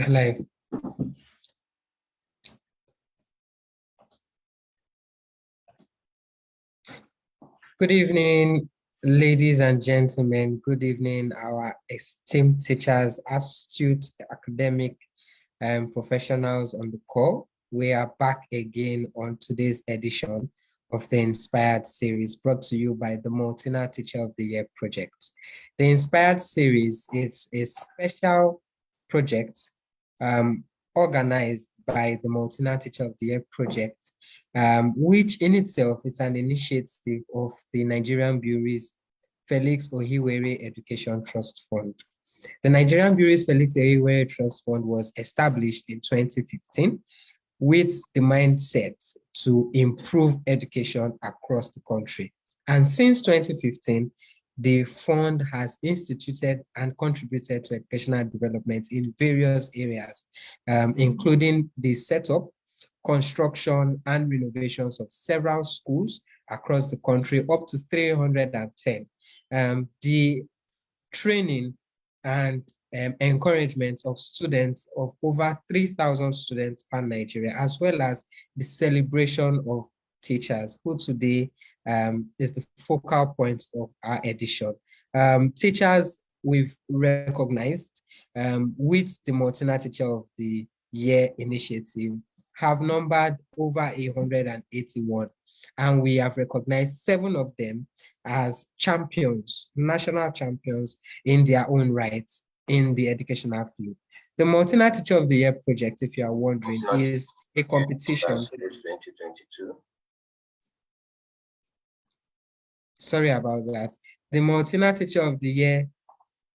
Live. Good evening, ladies and gentlemen. Good evening, our esteemed teachers, astute academic professionals on the call. We are back again on today's edition of the Inspired series brought to you by the Maltina Teacher of the Year project. The Inspired series is a special project organized by the Maltina Teacher of the Year project, which in itself is an initiative of the Nigerian Bureau's Felix Ohiwere Education Trust Fund. The Nigerian Bureau's Felix Ohiwere Trust Fund was established in 2015 with the mindset to improve education across the country. And since 2015, the fund has instituted and contributed to educational development in various areas, including the setup, construction, and renovations of several schools across the country, up to 310. The training and encouragement of students of over 3,000 students pan Nigeria, as well as the celebration of teachers, who today is the focal point of our edition. Teachers we've recognized with the Maltina Teacher of the Year initiative have numbered over 181, and we have recognized 7 of them as champions, national champions in their own rights in the educational field. The Maltina Teacher of the Year project, if you are wondering, is a competition. 2022. Sorry about that. The Maltina Teacher of the Year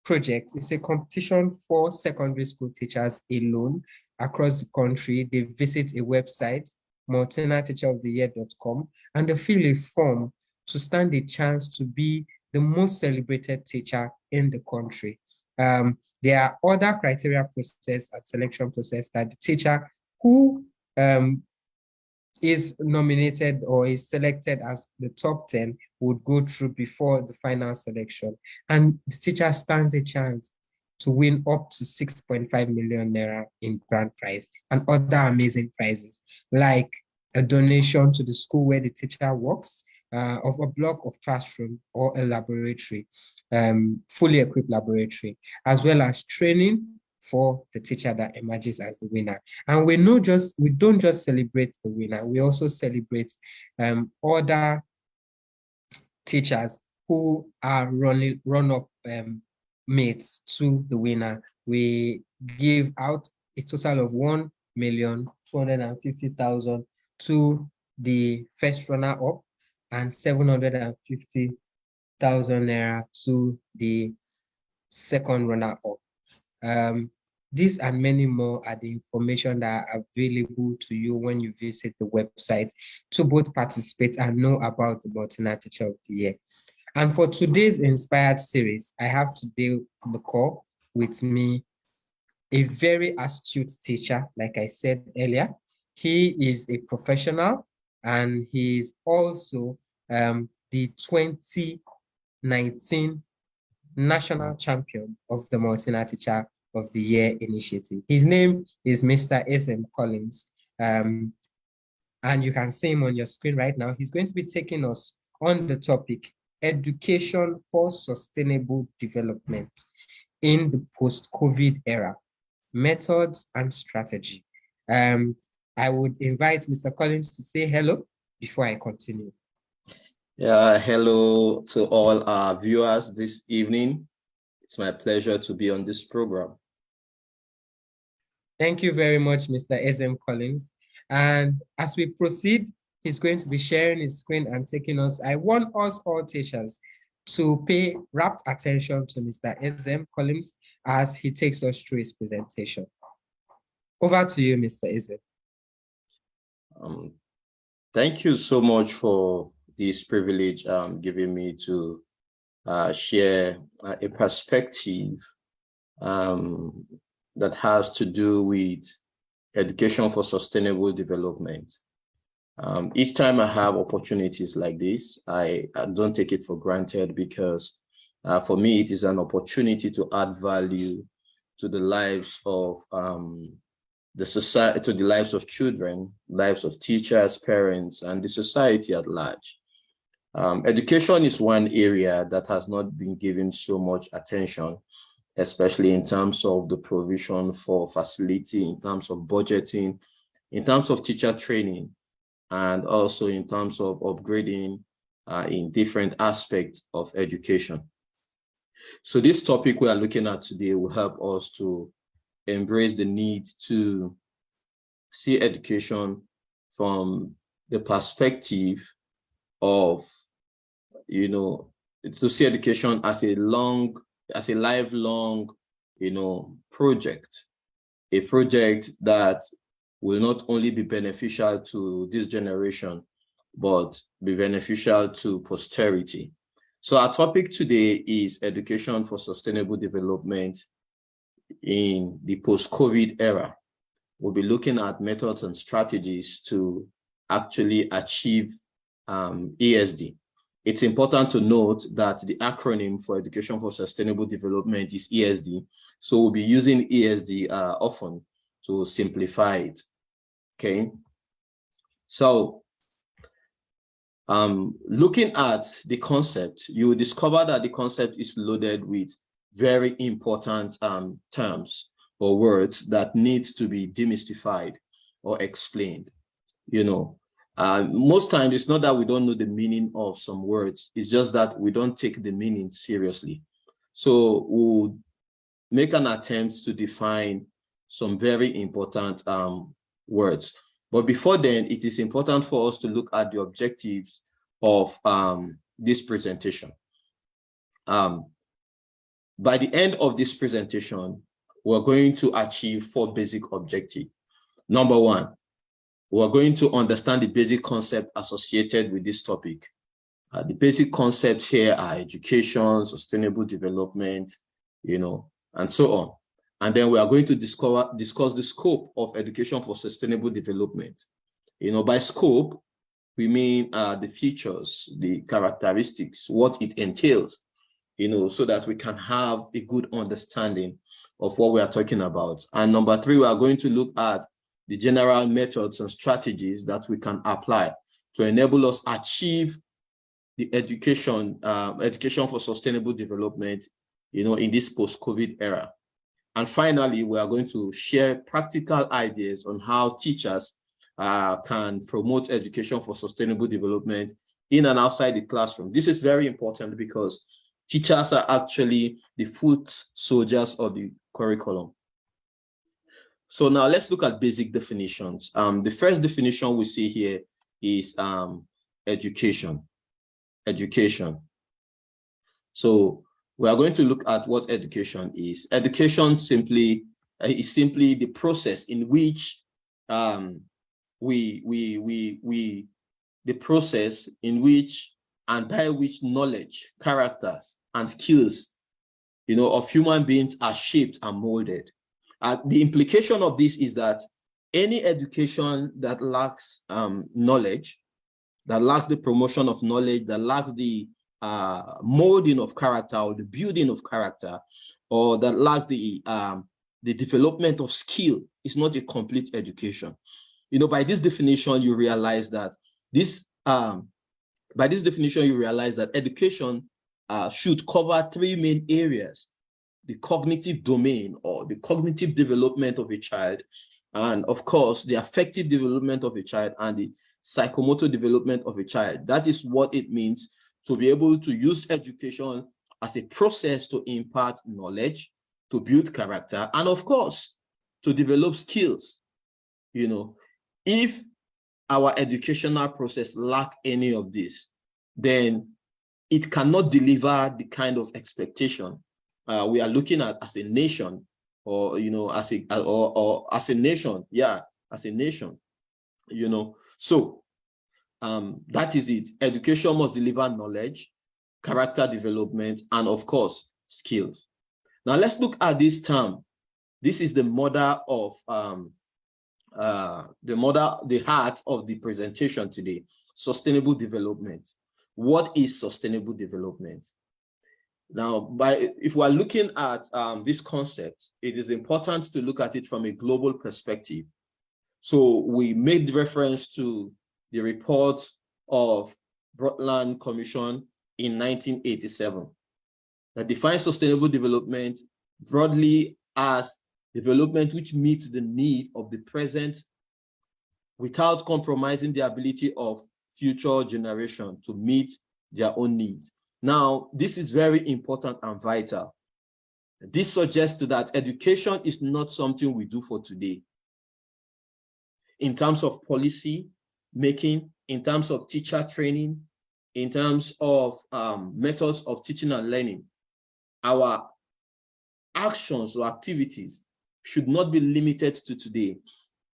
project is a competition for secondary school teachers alone across the country. They visit a website, maltinateacheroftheyear.com, and they fill a form to stand a chance to be the most celebrated teacher in the country. There are other criteria process and selection process that the teacher who is nominated or is selected as the top 10 would go through before the final selection. And the teacher stands a chance to win up to 6.5 million naira in grand prize and other amazing prizes, like a donation to the school where the teacher works, of a block of classroom or a laboratory, fully equipped laboratory, as well as training for the teacher that emerges as the winner. And we don't just celebrate the winner, we also celebrate other teachers who are run-up mates to the winner. We give out a total of 1,250,000 to the first runner-up and 750,000 naira to the second runner-up. These and many more are the information that are available to you when you visit the website to both participate and know about the Maltina Teacher of the Year. And for today's Inspired series, I have today on the call with me a very astute teacher, like I said earlier. He is a professional and he is also the 2019 national champion of the Maltina Teacher of the Year initiative. His name is Mr. Ezem Collins, and you can see him on your screen right now. He's going to be taking us on the topic, Education for Sustainable Development in the Post-COVID Era, Methods and Strategy. I would invite Mr. Collins to say hello before I continue. Yeah, hello to all our viewers this evening. It's my pleasure to be on this program. Thank you very much, Mr. Ezem Collins. And as we proceed, he's going to be sharing his screen and taking us. I want us all teachers to pay rapt attention to Mr. Ezem Collins as he takes us through his presentation. Over to you, Mr. Ezem. Thank you so much for this privilege giving me to share a perspective that has to do with education for sustainable development. Each time I have opportunities like this, I don't take it for granted, because for me, it is an opportunity to add value to the lives of the society, to the lives of children, lives of teachers, parents, and the society at large. Education is one area that has not been given so much attention, especially in terms of the provision for facility, in terms of budgeting, in terms of teacher training, and also in terms of upgrading in different aspects of education. So this topic we are looking at today will help us to embrace the need to see education from the perspective of, to see education as a lifelong, project, a project that will not only be beneficial to this generation, but be beneficial to posterity. So our topic today is education for sustainable development in the post-COVID era. We'll be looking at methods and strategies to actually achieve ESD. It's important to note that the acronym for Education for Sustainable Development is ESD. So we'll be using ESD often to simplify it, okay? So looking at the concept, you will discover that the concept is loaded with very important terms or words that need to be demystified or explained. Most times it's not that we don't know the meaning of some words, it's just that we don't take the meaning seriously. So we'll make an attempt to define some very important words. But before then, it is important for us to look at the objectives of this presentation. By the end of this presentation, we're going to achieve 4 basic objectives. Number 1, we're going to understand the basic concept associated with this topic. The basic concepts here are education, sustainable development, and so on. And then we are going to discuss the scope of education for sustainable development. By scope, we mean the features, the characteristics, what it entails, so that we can have a good understanding of what we are talking about. And number 3, we are going to look at the general methods and strategies that we can apply to enable us achieve the education for sustainable development, in this post-COVID era. And finally, we are going to share practical ideas on how teachers can promote education for sustainable development in and outside the classroom. This is very important because teachers are actually the foot soldiers of the curriculum. So now let's look at basic definitions. The first definition we see here is education. Education. So we are going to look at what education is. Education is simply the process in which the process in which and by which knowledge, characters, and skills, of human beings are shaped and molded. The implication of this is that any education that lacks knowledge, that lacks the promotion of knowledge, that lacks the molding of character or the building of character, or that lacks the development of skill, is not a complete education. By this definition, you realize that education should cover 3 main areas: the cognitive domain or the cognitive development of a child, and of course, the affective development of a child and the psychomotor development of a child. That is what it means to be able to use education as a process to impart knowledge, to build character, and of course, to develop skills. If our educational process lacks any of this, then it cannot deliver the kind of expectation we are looking at as a nation, or as a nation. So that is it. Education must deliver knowledge, character development, and of course skills. Now let's look at this term. This is the mother of the heart of the presentation today: sustainable development. What is sustainable development? Now, if we're looking at this concept, it is important to look at it from a global perspective. So we made reference to the report of Brundtland Commission in 1987 that defines sustainable development broadly as development which meets the need of the present without compromising the ability of future generations to meet their own needs. Now, this is very important and vital. This suggests that education is not something we do for today. In terms of policy making, in terms of teacher training, in terms of methods of teaching and learning, our actions or activities should not be limited to today.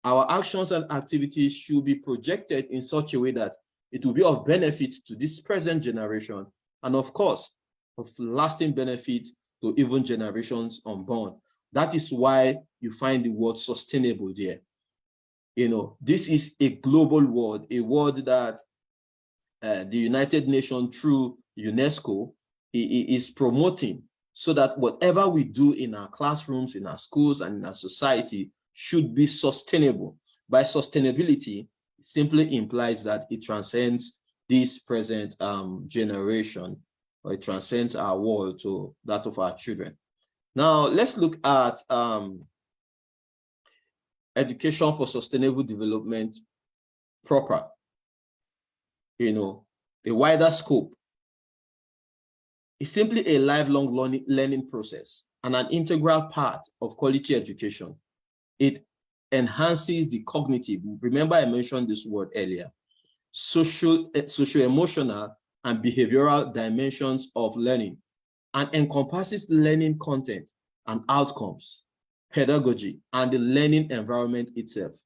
Our actions and activities should be projected in such a way that it will be of benefit to this present generation, and of course, of lasting benefit to even generations unborn. That is why you find the word sustainable there. You know, this is a global word, a word that the United Nations through UNESCO is promoting, so that whatever we do in our classrooms, in our schools, and in our society should be sustainable. By sustainability, it simply implies that it transcends this present generation, or it transcends our world to that of our children. Now, let's look at education for sustainable development proper, you know, a wider scope. It's simply a lifelong learning process and an integral part of quality education. It enhances the cognitive, remember I mentioned this word earlier, socio-emotional and behavioral dimensions of learning, and encompasses learning content and outcomes, pedagogy, and the learning environment itself.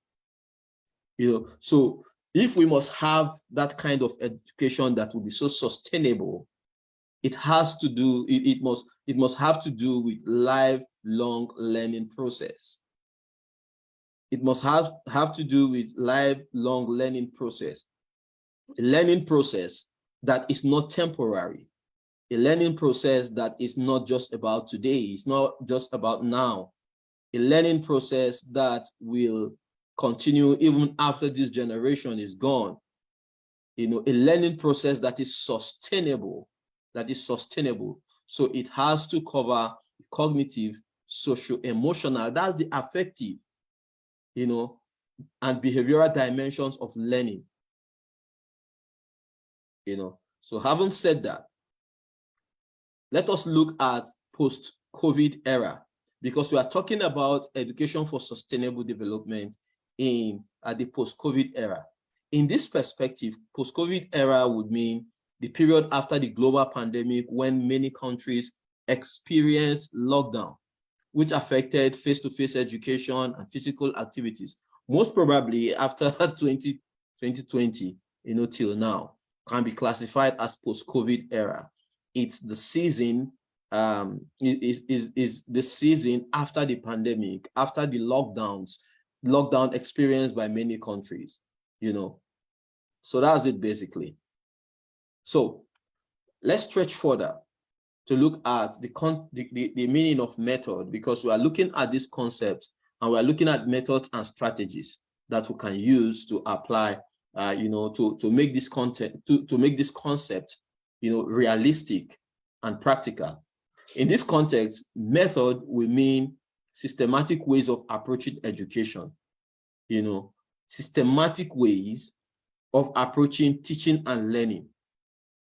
You know, so if we must have that kind of education that will be so sustainable, it has to do, it must have to do with lifelong learning process. It must have to do with lifelong learning process. A learning process that is not temporary. A learning process that is not just about today. It's not just about now. A learning process that will continue even after this generation is gone. You know, a learning process that is sustainable. So it has to cover cognitive, socio-emotional, that's the affective, you know, and behavioral dimensions of learning. You know, so having said that, let us look at post-COVID era, because we are talking about education for sustainable development in the post-COVID era. In this perspective, post-COVID era would mean the period after the global pandemic, when many countries experienced lockdown, which affected face-to-face education and physical activities. Most probably after 2020, you know, till now, can be classified as post-COVID era. It's the season, is the season after the pandemic, after the lockdown experienced by many countries, you know. So that's it basically. So let's stretch further to look at the meaning of method, because we are looking at this concept and we are looking at methods and strategies that we can use to apply, you know, to make this to make this concept, you know, realistic and practical. In this context, method will mean systematic ways of approaching education, you know, systematic ways of approaching teaching and learning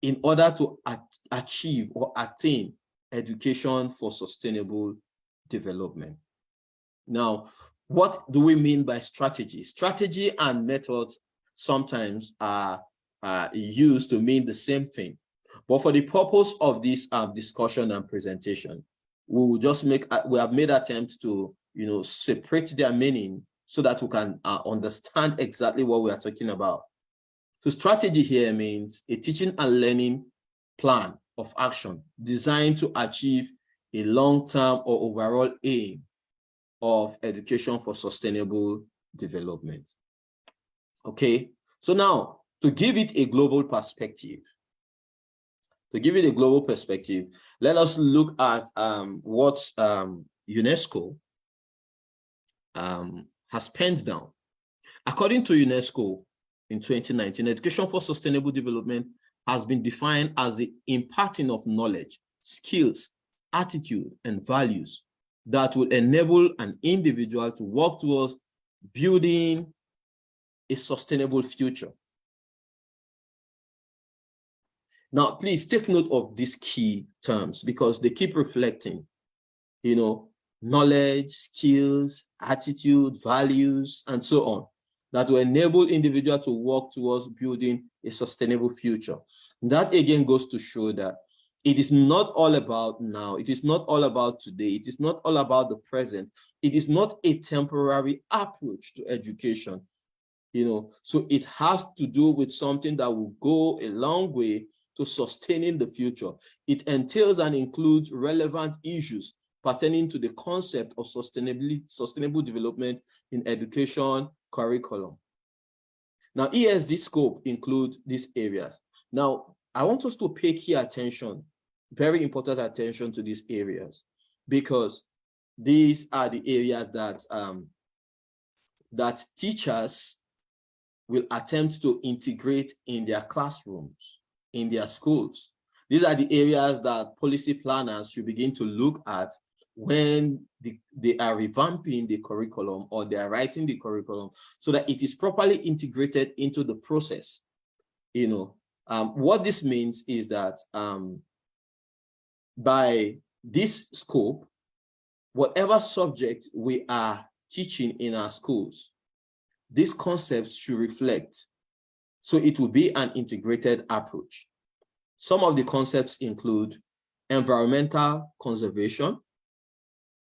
in order to achieve or attain education for sustainable development. Now, what do we mean by strategy? Strategy and methods sometimes are used to mean the same thing. But for the purpose of this discussion and presentation, we will just we have made attempts to, you know, separate their meaning so that we can understand exactly what we are talking about. So strategy here means a teaching and learning plan of action designed to achieve a long-term or overall aim of education for sustainable development. Okay, so now to give it a global perspective, To give you the global perspective, let us look at what UNESCO has penned down. According to UNESCO, in 2019, education for sustainable development has been defined as the imparting of knowledge, skills, attitude, and values that will enable an individual to work towards building a sustainable future. Now, please take note of these key terms because they keep reflecting, you know, knowledge, skills, attitude, values, and so on, that will enable individuals to work towards building a sustainable future. And that again goes to show that it is not all about now. It is not all about today. It is not all about the present. It is not a temporary approach to education, you know. So it has to do with something that will go a long way to sustaining the future. It entails and includes relevant issues pertaining to the concept of sustainable development in education curriculum. Now, ESD scope includes these areas. Now, I want us to pay key attention, very important attention to these areas, because these are the areas that, that teachers will attempt to integrate in their classrooms, in their schools. These are the areas that policy planners should begin to look at when they are revamping the curriculum or they are writing the curriculum, so that it is properly integrated into the process. You know, what this means is that by this scope, whatever subject we are teaching in our schools, these concepts should reflect. So it will be an integrated approach. Some of the concepts include environmental conservation,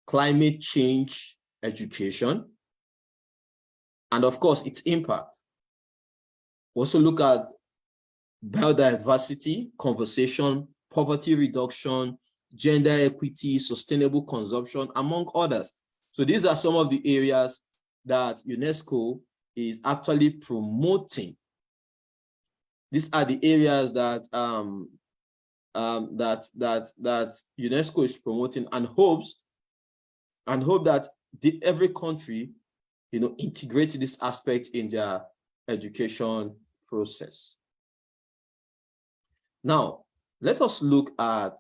climate change education, and of course, its impact. Also look at biodiversity, conservation, poverty reduction, gender equity, sustainable consumption, among others. So these are some of the areas that UNESCO is actually promoting. These are the areas that that UNESCO is promoting and hope that every country, you know, integrate this aspect in their education process. Now, let us look at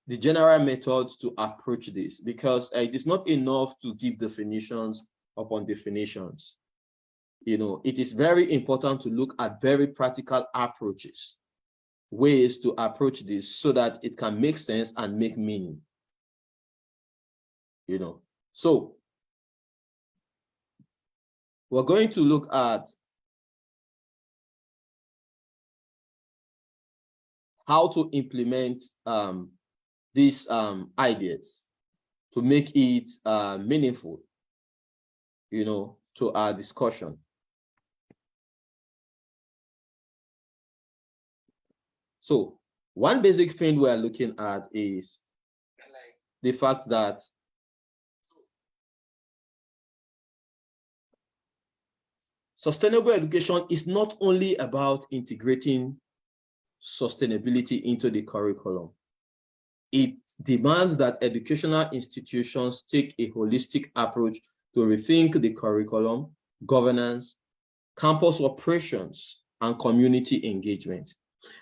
the general methods to approach this, because it is not enough to give definitions upon definitions. You know, it is very important to look at very practical approaches, ways to approach this so that it can make sense and make meaning. You know, so we're going to look at how to implement these ideas to make it meaningful, you know, to our discussion. So one basic thing we are looking at is the fact that sustainable education is not only about integrating sustainability into the curriculum. It demands that educational institutions take a holistic approach to rethink the curriculum, governance, campus operations, and community engagement.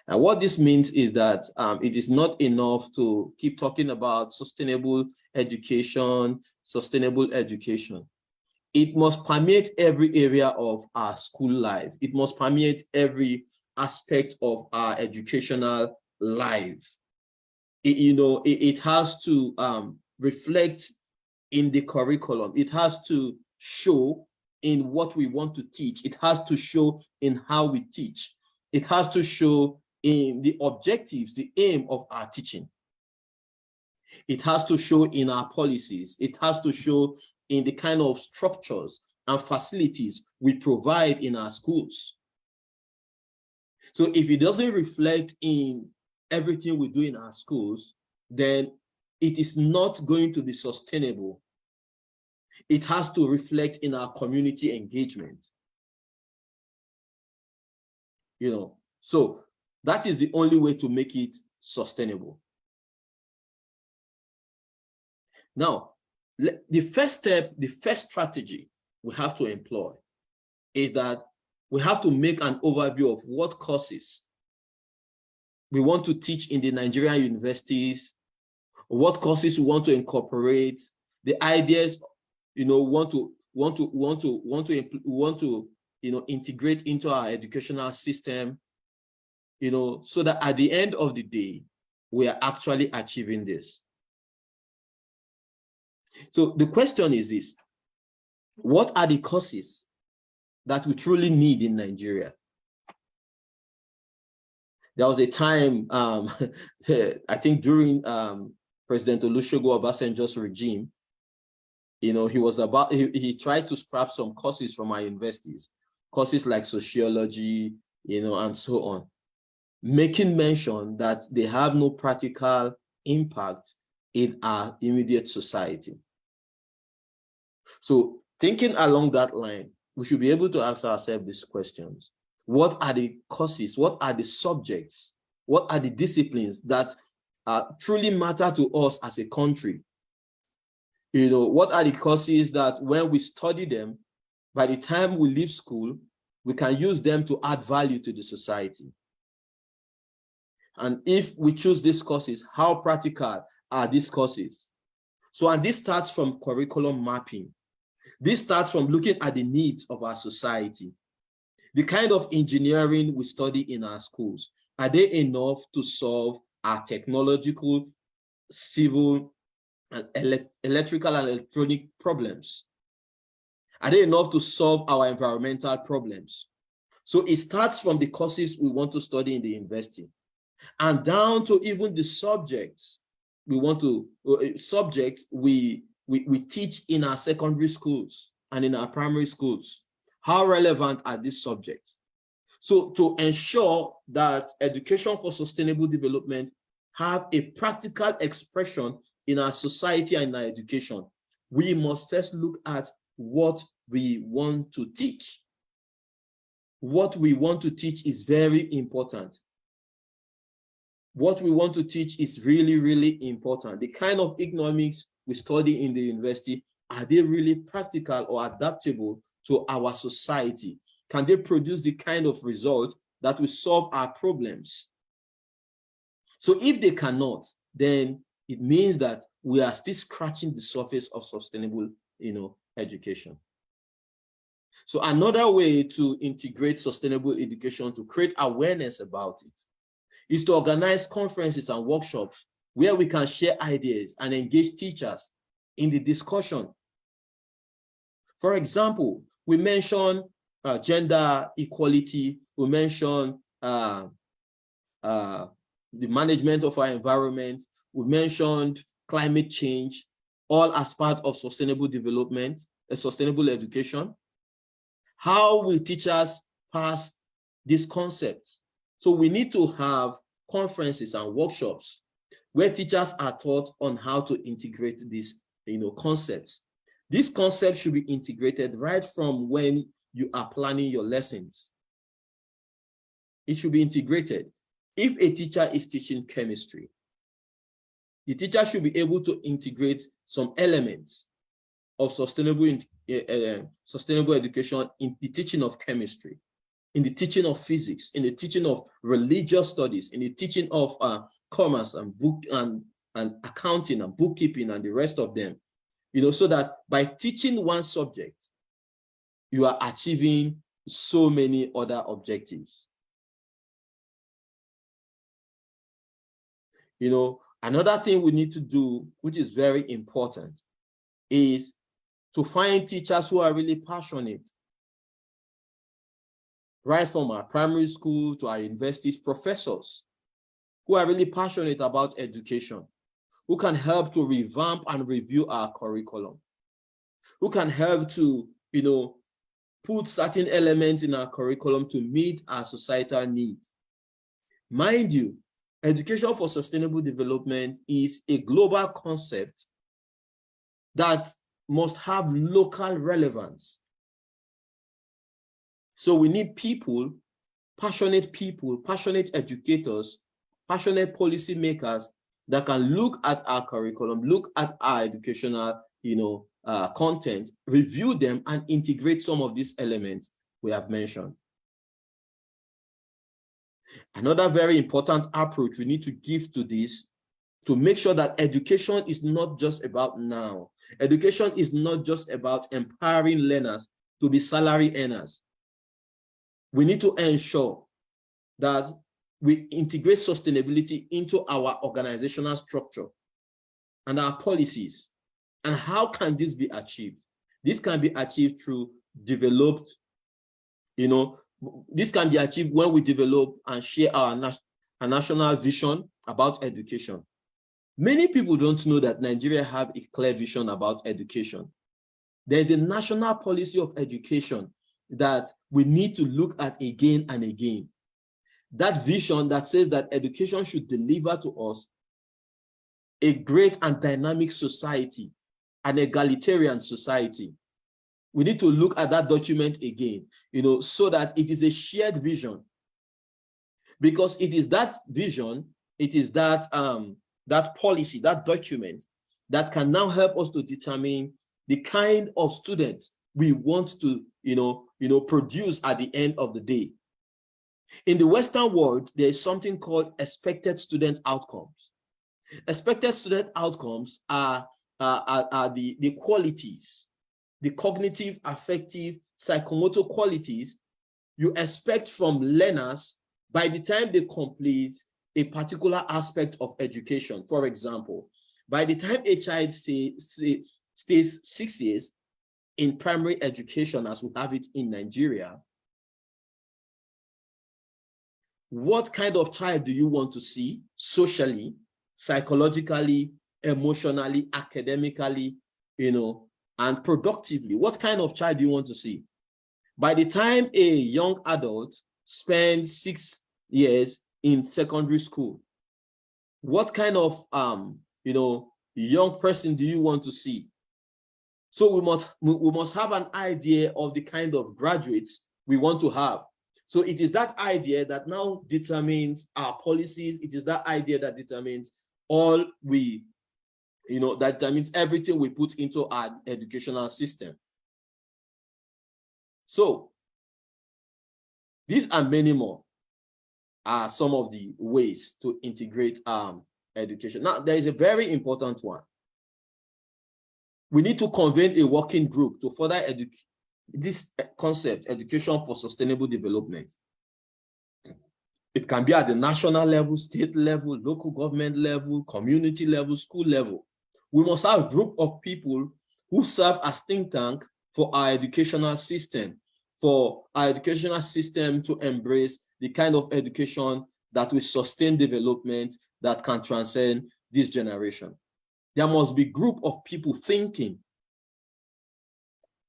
And what this means is that it is not enough to keep talking about sustainable education. It must permeate every area of our school life. It must permeate every aspect of our educational life. It has to reflect in the curriculum. It has to show in what we want to teach. It has to show in how we teach. It has to show in the objectives, the aim of our teaching. It has to show in our policies. It has to show in the kind of structures and facilities we provide in our schools. So if it doesn't reflect in everything we do in our schools, then it is not going to be sustainable. It has to reflect in our community engagement. You know, so That is the only way to make it sustainable. Now, the first step, the first strategy we have to employ is that we have to make an overview of what courses we want to teach in the Nigerian universities, what courses we want to incorporate, the ideas, want to integrate into our educational system, so that at the end of the day, we are actually achieving this. So the question is this: what are the courses that we truly need in Nigeria? There was a time, I think during President Olusegun Obasanjo's regime, he tried to scrap some courses from our universities, courses like sociology, and so on, making mention that they have no practical impact in our immediate society. So thinking along that line, we should be able to ask ourselves these questions. What are the courses? What are the subjects? What are the disciplines that truly matter to us as a country? What are the courses that when we study them, by the time we leave school, we can use them to add value to the society? And if we choose these courses, how practical are these courses? So, and this starts from curriculum mapping. This starts from looking at the needs of our society. The kind of engineering we study in our schools, are they enough to solve our technological, civil, and electrical and electronic problems? Are they enough to solve our environmental problems? So it starts from the courses we want to study in the university, and down to even the subjects we teach in our secondary schools and in our primary schools. How relevant are these subjects? So to ensure that education for sustainable development have a practical expression in our society and in our education, we must first look at what we want to teach. What we want to teach is very important. What we want to teach is really, really important. The kind of economics we study in the university, are they really practical or adaptable to our society? Can they produce the kind of result that will solve our problems? So if they cannot, then it means that we are still scratching the surface of sustainable, education. So another way to integrate sustainable education, to create awareness about it, is to organize conferences and workshops where we can share ideas and engage teachers in the discussion. For example, we mentioned gender equality, we mentioned the management of our environment, we mentioned climate change, all as part of sustainable development, sustainable education. How will teachers pass these concepts? So we need to have conferences and workshops where teachers are taught on how to integrate these concepts. These concepts should be integrated right from when you are planning your lessons. It should be integrated. If a teacher is teaching chemistry, the teacher should be able to integrate some elements of sustainable education in the teaching of chemistry, in the teaching of physics, in the teaching of religious studies, in the teaching of commerce and accounting and bookkeeping and the rest of them. So that by teaching one subject, you are achieving so many other objectives. Another thing we need to do, which is very important, is to find teachers who are really passionate, right from our primary school to our universities, professors who are really passionate about education, who can help to revamp and review our curriculum, who can help to, put certain elements in our curriculum to meet our societal needs. Mind you, education for sustainable development is a global concept that must have local relevance. So we need people passionate people, passionate educators, passionate policy makers that can look at our curriculum, look at our educational, content, review them, and integrate some of these elements we have mentioned. Another very important approach we need to give to this, to make sure that education is not just about now. Education is not just about empowering learners to be salary earners. We need to ensure that we integrate sustainability into our organizational structure and our policies. And how can this be achieved? This can be achieved through developed, this can be achieved when we develop and share our national vision about education. Many people don't know that Nigeria have a clear vision about education. There's a national policy of education that we need to look at again and again. That vision that says that education should deliver to us a great and dynamic society, an egalitarian society. We need to look at that document again, so that it is a shared vision. Because it is that vision, it is that that policy, that document that can now help us to determine the kind of students we want to, produce at the end of the day. In the Western world, there is something called expected student outcomes. Expected student outcomes are the qualities, the cognitive, affective, psychomotor qualities you expect from learners by the time they complete a particular aspect of education. For example, by the time a child stays 6 years in primary education, as we have it in Nigeria, what kind of child do you want to see socially, psychologically, emotionally, academically, and productively? What kind of child do you want to see? By the time a young adult spends 6 years in secondary school, what kind of young person do you want to see? So we must have an idea of the kind of graduates we want to have. So it is that idea that now determines our policies. It is that idea that determines that determines everything we put into our educational system. So these and many more are some of the ways to integrate education. Now, there is a very important one. We need to convene a working group to further this concept, education for sustainable development. It can be at the national level, state level, local government level, community level, school level. We must have a group of people who serve as think tank for our educational system, to embrace the kind of education that will sustain development that can transcend this generation. There must be a group of people thinking.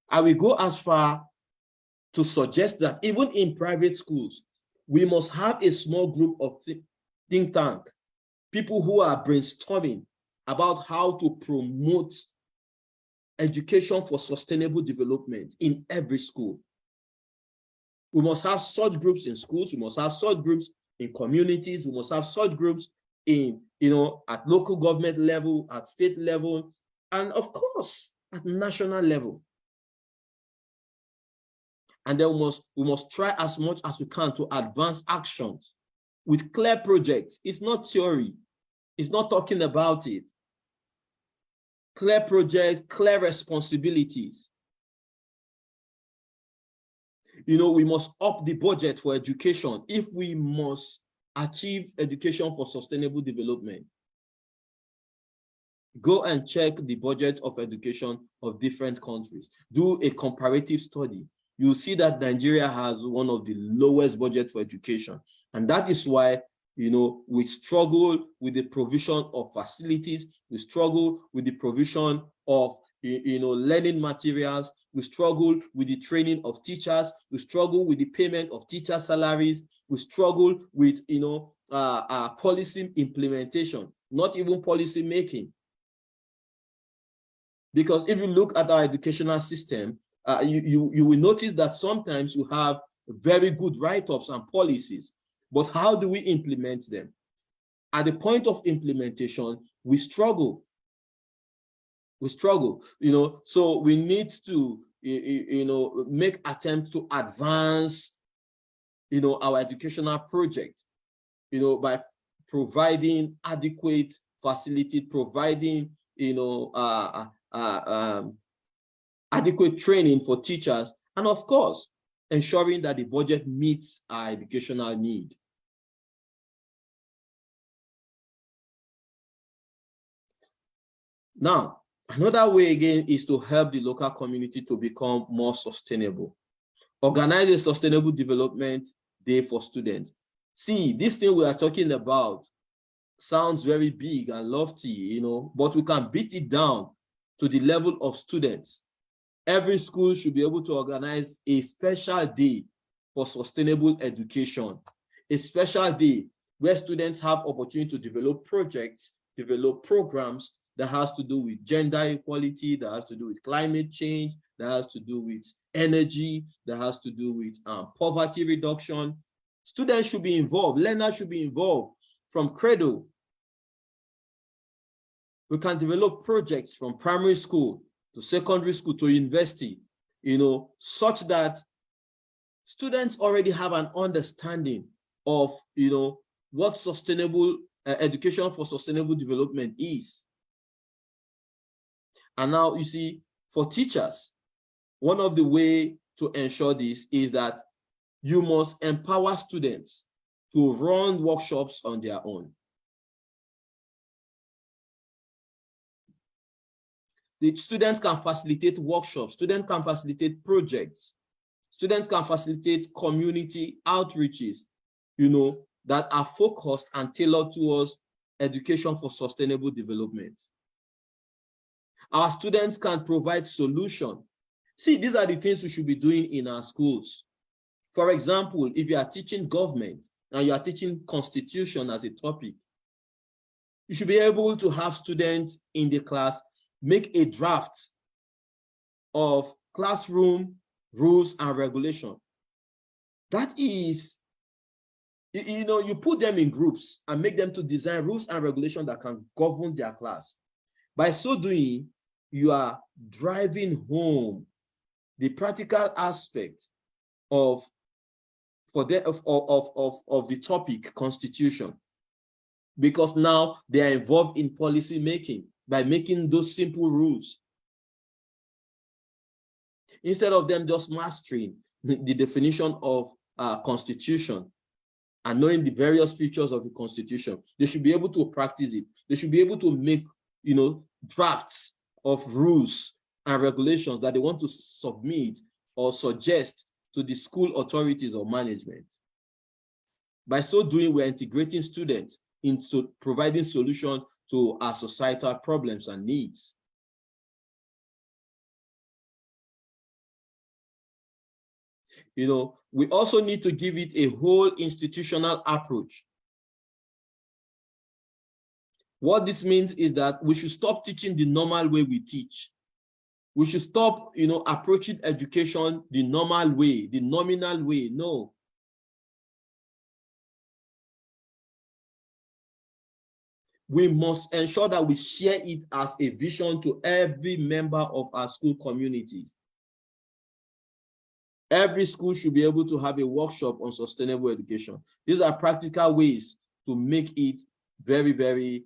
I will go as far to suggest that even in private schools, we must have a small group of think tank, people who are brainstorming about how to promote education for sustainable development in every school. We must have such groups in schools. We must have such groups in communities. We must have such groups in, at local government level, at state level, and of course, at national level. And then we must try as much as we can to advance actions with clear projects. It's not theory. It's not talking about it. Clear project, clear responsibilities. We must up the budget for education if we must achieve education for sustainable development. Go and check the budget of education of different countries. Do a comparative study. You'll see that Nigeria has one of the lowest budgets for education. And that is why, we struggle with the provision of facilities. We struggle with the provision of, learning materials. We struggle with the training of teachers. We struggle with the payment of teacher salaries. We struggle with, policy implementation, not even policy making. Because if you look at our educational system, you will notice that sometimes you have very good write-ups and policies, but how do we implement them? At the point of implementation, we struggle. So we need to, make attempts to advance, our educational project, by providing adequate facility, providing, adequate training for teachers, and of course, ensuring that the budget meets our educational need. Now, another way again is to help the local community to become more sustainable. Organize a sustainable development day for students. See, this thing we are talking about sounds very big and lofty, but we can beat it down to the level of students. Every school should be able to organize a special day for sustainable education, a special day where students have opportunity to develop projects, develop programs that has to do with gender equality, that has to do with climate change, that has to do with energy, that has to do with poverty reduction. Students should be involved, learners should be involved from cradle. We can develop projects from primary school to secondary school to university, such that students already have an understanding of, what sustainable education for sustainable development is. And now you see, for teachers, one of the ways to ensure this is that you must empower students to run workshops on their own. The students can facilitate workshops, students can facilitate projects, students can facilitate community outreaches, that are focused and tailored towards education for sustainable development. Our students can provide solutions. See, these are the things we should be doing in our schools. For example, if you are teaching government and you are teaching constitution as a topic, you should be able to have students in the class make a draft of classroom rules and regulation. That is, you put them in groups and make them to design rules and regulation that can govern their class. By so doing, you are driving home the practical aspect of the topic constitution, because now they are involved in policy making by making those simple rules, instead of them just mastering the definition of constitution and knowing the various features of the constitution. They should be able to practice it. They should be able to make, drafts of rules and regulations that they want to submit or suggest to the school authorities or management. By so doing, we're integrating students into providing solutions to our societal problems and needs. We also need to give it a whole institutional approach. What this means is that we should stop teaching the normal way we teach. We should stop, approaching education the normal way, the nominal way. No. We must ensure that we share it as a vision to every member of our school communities. Every school should be able to have a workshop on sustainable education. These are practical ways to make it very, very,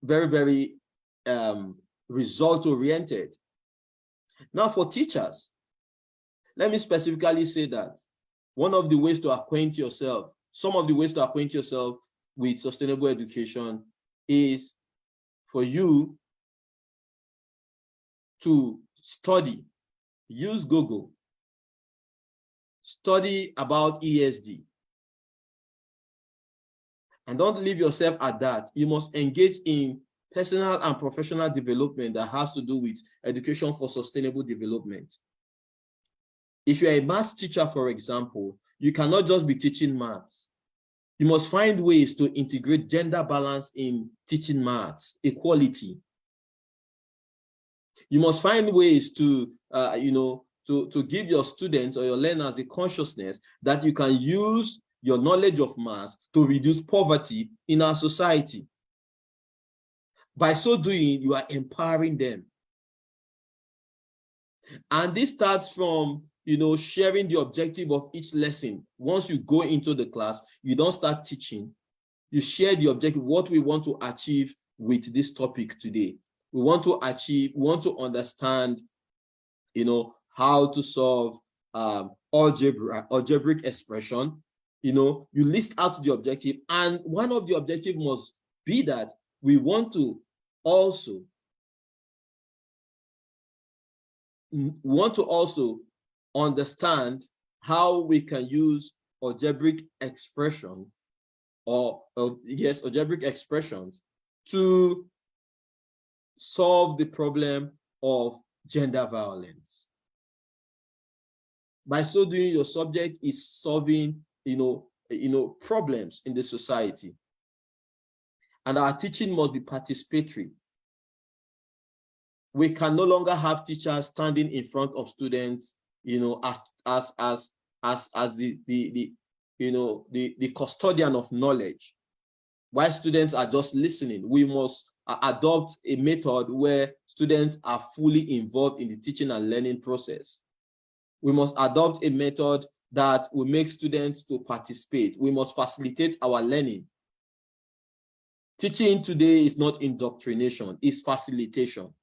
very result-oriented. Now, for teachers, let me specifically say that one of the ways to acquaint yourself, some of the ways to acquaint yourself with sustainable education is for you to study. Use Google. Study about ESD. And don't leave yourself at that. You must engage in personal and professional development that has to do with education for sustainable development. If you're a maths teacher, for example, you cannot just be teaching maths. You must find ways to integrate gender balance in teaching maths, equality. You must find ways to, to give your students or your learners the consciousness that you can use your knowledge of maths to reduce poverty in our society. By so doing, you are empowering them. And this starts from, sharing the objective of each lesson. Once you go into the class, you don't start teaching. You share the objective, what we want to achieve with this topic today. We want to understand, how to solve algebraic expression. You list out the objective, and one of the objectives must be that we want to also understand how we can use algebraic expression algebraic expressions to solve the problem of gender violence. By so doing, your subject is solving, problems in the society. And our teaching must be participatory. We can no longer have teachers standing in front of students, as the custodian of knowledge, while students are just listening. We must adopt a method where students are fully involved in the teaching and learning process. We must adopt a method that will make students to participate. We must facilitate our learning. Teaching today is not indoctrination, it's facilitation.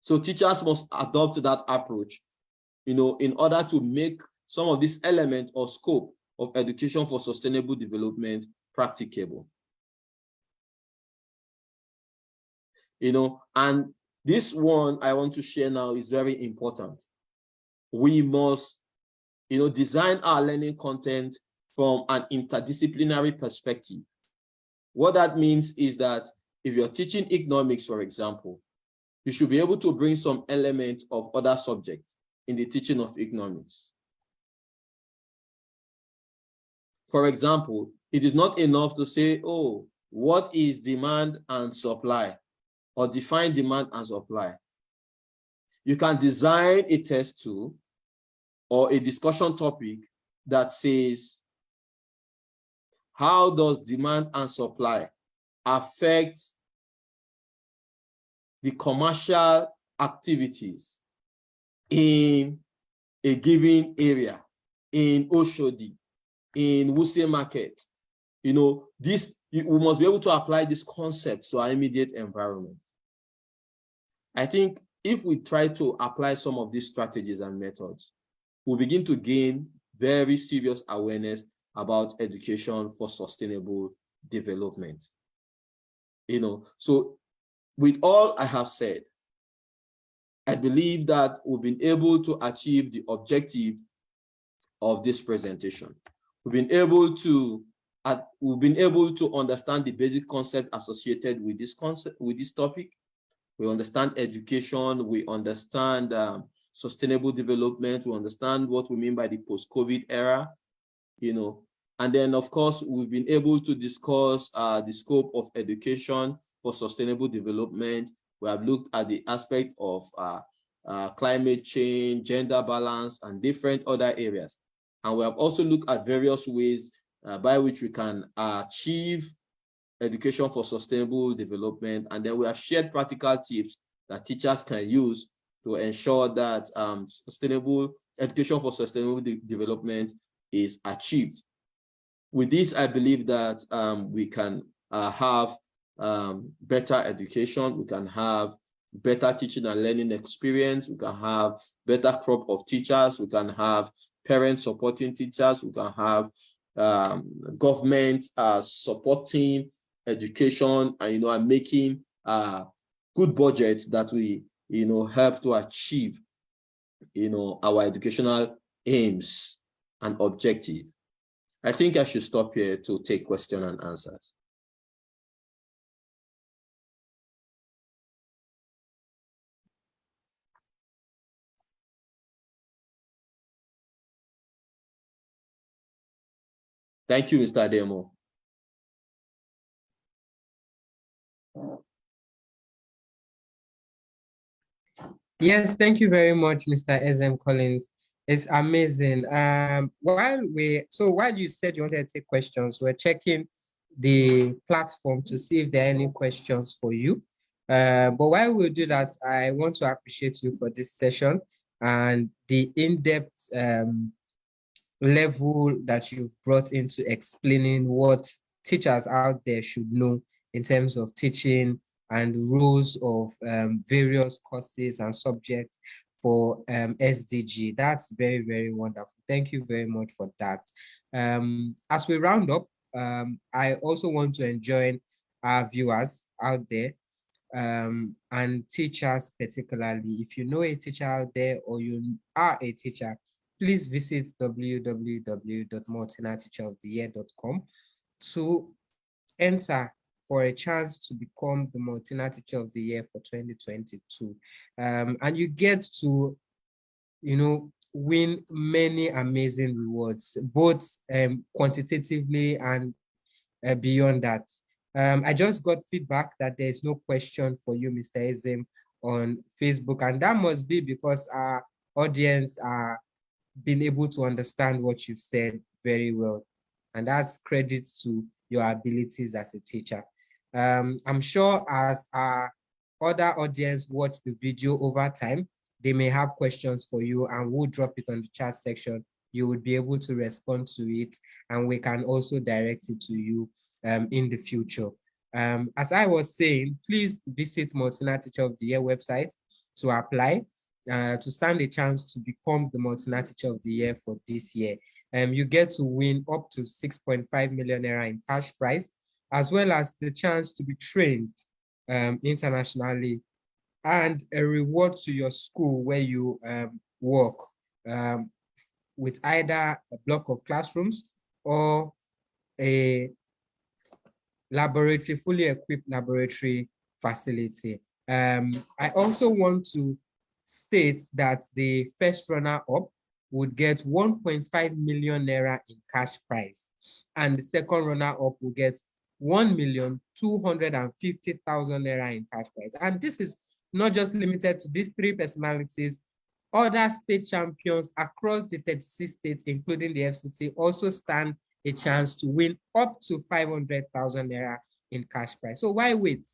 So teachers must adopt that approach, in order to make some of these elements or scope of education for sustainable development practicable. And this one I want to share now is very important. We must, design our learning content from an interdisciplinary perspective. What that means is that if you're teaching economics, for example, you should be able to bring some element of other subjects in the teaching of economics. For example, it is not enough to say, oh, what is demand and supply, or define demand and supply. You can design a test tool or a discussion topic that says, how does demand and supply affect the commercial activities in a given area, in Oshodi, in Wuse Market? We must be able to apply this concept to our immediate environment. I think if we try to apply some of these strategies and methods, we'll begin to gain very serious awareness about education for sustainable development. So with all I have said, I believe that we've been able to achieve the objective of this presentation. We've been able to understand the basic concept associated with this topic. We understand education, we understand sustainable development, we understand what we mean by the post-COVID era, and then of course we've been able to discuss the scope of education for sustainable development. We have looked at the aspect of climate change, gender balance, and different other areas. And we have also looked at various ways by which we can achieve education for sustainable development. And then we have shared practical tips that teachers can use to ensure that sustainable education for sustainable development is achieved. With this, I believe that we can have better education, we can have better teaching and learning experience, we can have better crop of teachers, we can have parents supporting teachers, we can have government supporting education, and making good budgets that we help to achieve our educational aims and objectives. I think I should stop here to take questions and answers. Thank you, Mr. Ademo. Yes, thank you very much, Mr. Ezem Collins. It's amazing. While you said you wanted to take questions, we're checking the platform to see if there are any questions for you. But while we do that, I want to appreciate you for this session and the in-depth level that you've brought into explaining what teachers out there should know in terms of teaching and rules of various courses and subjects for SDG. That's very, very wonderful. Thank you very much for that. As we round up, I also want to enjoin our viewers out there and teachers particularly. If you know a teacher out there or you are a teacher, please visit www.maltinateacheroftheyear.com to enter for a chance to become the Maltina Teacher of the Year for 2022. And you get to, win many amazing rewards, both quantitatively and beyond that. I just got feedback that there's no question for you, Mr. Ezem, on Facebook, and that must be because our audience are being able to understand what you've said very well. And that's credit to your abilities as a teacher. I'm sure as our other audience watch the video over time, they may have questions for you and we'll drop it on the chat section. You would be able to respond to it and we can also direct it to you in the future. As I was saying, please visit Maltina Teacher of the Year website to apply to stand a chance to become the Maltina Teacher of the Year for this year. You get to win up to 6.5 million naira in cash prize, as well as the chance to be trained internationally and a reward to your school where you work with either a block of classrooms or a laboratory, fully equipped laboratory facility. I also want to state that the first runner-up would get 1.5 million naira in cash prize, and the second runner-up will get 1,250,000 naira in cash prize. And this is not just limited to these three personalities. Other state champions across the 36 states, including the FCT, also stand a chance to win up to 500,000 naira in cash prize. So why wait?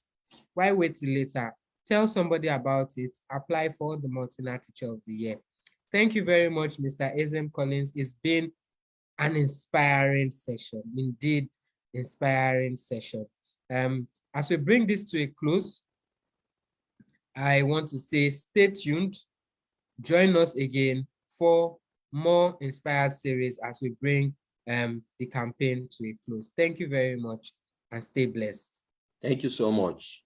Why wait till later? Tell somebody about it. Apply for the Maltina Teacher of the Year. Thank you very much, Mr. Ezem Collins. It's been an inspiring session, indeed, inspiring session. As we bring this to a close, I want to say stay tuned. Join us again for more inspired series as we bring the campaign to a close. Thank you very much and stay blessed. Thank you so much.